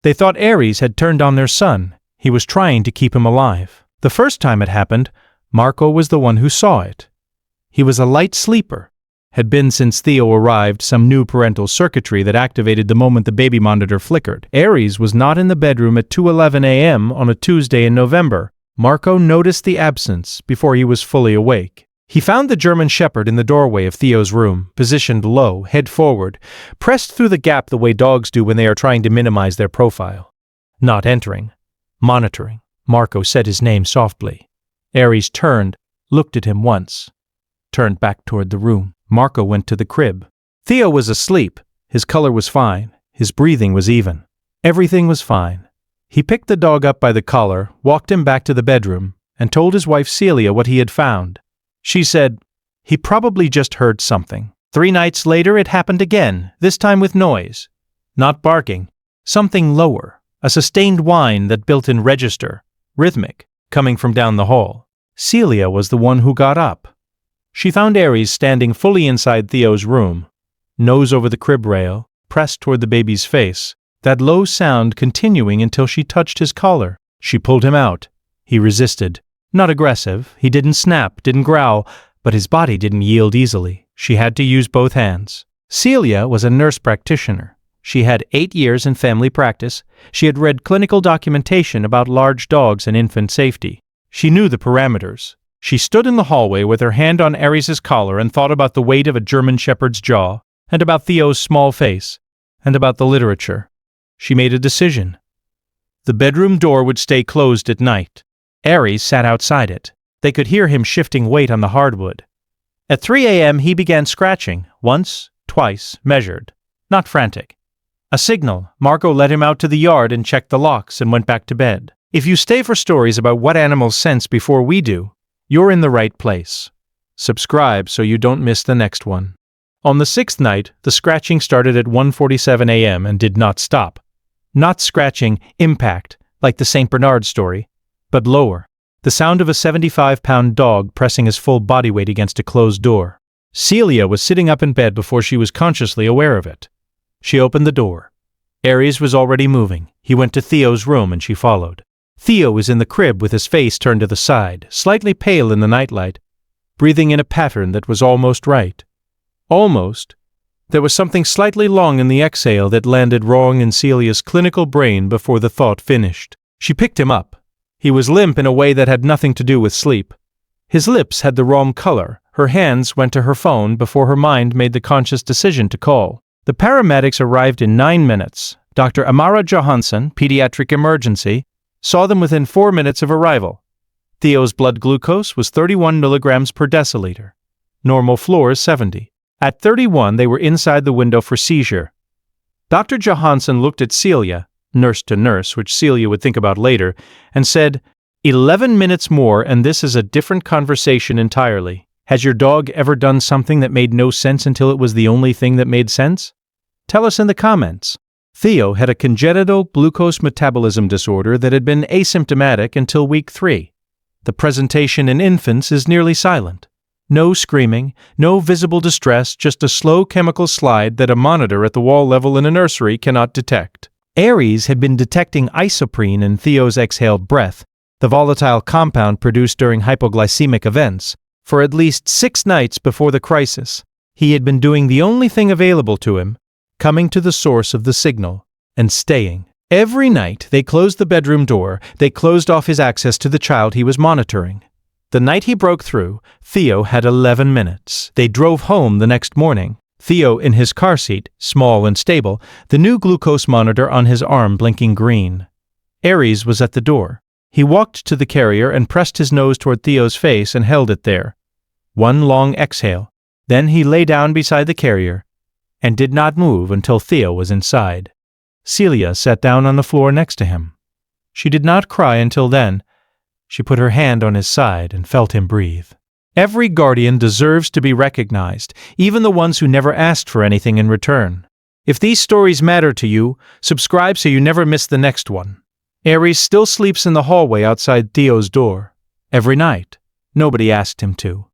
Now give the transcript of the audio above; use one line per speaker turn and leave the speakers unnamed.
They thought Aries had turned on their son. He was trying to keep him alive. The first time it happened, Marco was the one who saw it. He was a light sleeper. Had been since Theo arrived some new parental circuitry that activated the moment the baby monitor flickered. Aries was not in the bedroom at 2:11 a.m. on a Tuesday in November. Marco noticed the absence before he was fully awake. He found the German Shepherd in the doorway of Theo's room, positioned low, head forward, pressed through the gap the way dogs do when they are trying to minimize their profile. Not entering. Monitoring. Marco said his name softly. Aries turned, looked at him once, turned back toward the room. Marco went to the crib. Theo was asleep. His color was fine. His breathing was even. Everything was fine. He picked the dog up by the collar, walked him back to the bedroom, and told his wife Celia what he had found. She said, "He probably just heard something." 3 nights later it happened again, this time with noise. Not barking. Something lower. A sustained whine that built in register, rhythmic, coming from down the hall. Celia was the one who got up. She found Aries standing fully inside Theo's room, nose over the crib rail, pressed toward the baby's face, that low sound continuing until she touched his collar. She pulled him out. He resisted. Not aggressive, he didn't snap, didn't growl, but his body didn't yield easily. She had to use both hands. Celia was a nurse practitioner. She had 8 years in family practice. She had read clinical documentation about large dogs and infant safety. She knew the parameters. She stood in the hallway with her hand on Aries' collar and thought about the weight of a German Shepherd's jaw, and about Theo's small face, and about the literature. She made a decision. The bedroom door would stay closed at night. Aries sat outside it. They could hear him shifting weight on the hardwood. At 3 a.m. he began scratching, once, twice, measured. Not frantic. A signal. Marco led him out to the yard and checked the locks and went back to bed. If you stay for stories about what animals sense before we do, you're in the right place. Subscribe so you don't miss the next one. On the 6th night, the scratching started at 1:47 a.m. and did not stop. Not scratching, impact, like the St. Bernard story, but lower. The sound of a 75-pound dog pressing his full body weight against a closed door. Celia was sitting up in bed before she was consciously aware of it. She opened the door. Aries was already moving. He went to Theo's room and she followed. Theo was in the crib with his face turned to the side, slightly pale in the nightlight, breathing in a pattern that was almost right. Almost. There was something slightly long in the exhale that landed wrong in Celia's clinical brain before the thought finished. She picked him up. He was limp in a way that had nothing to do with sleep. His lips had the wrong color. Her hands went to her phone before her mind made the conscious decision to call. The paramedics arrived in 9 minutes. Dr. Amara Johansson, pediatric emergency, saw them within 4 minutes of arrival. Theo's blood glucose was 31 milligrams per deciliter. Normal floor is 70. At 31, they were inside the window for seizure. Dr. Johansson looked at Celia, nurse to nurse, which Celia would think about later, and said, 11 minutes more and this is a different conversation entirely. Has your dog ever done something that made no sense until it was the only thing that made sense? Tell us in the comments. Theo had a congenital glucose metabolism disorder that had been asymptomatic until week 3. The presentation in infants is nearly silent. No screaming, no visible distress, just a slow chemical slide that a monitor at the wall level in a nursery cannot detect. Aries had been detecting isoprene in Theo's exhaled breath, the volatile compound produced during hypoglycemic events, for at least 6 nights before the crisis. He had been doing the only thing available to him, coming to the source of the signal, and staying. Every night they closed the bedroom door, they closed off his access to the child he was monitoring. The night he broke through, Theo had 11 minutes. They drove home the next morning. Theo in his car seat, small and stable, the new glucose monitor on his arm blinking green. Aries was at the door. He walked to the carrier and pressed his nose toward Theo's face and held it there. One long exhale. Then he lay down beside the carrier and did not move until Theo was inside. Celia sat down on the floor next to him. She did not cry until then. She put her hand on his side and felt him breathe. Every guardian deserves to be recognized, even the ones who never asked for anything in return. If these stories matter to you, subscribe so you never miss the next one. Aries still sleeps in the hallway outside Theo's door. Every night. Nobody asked him to.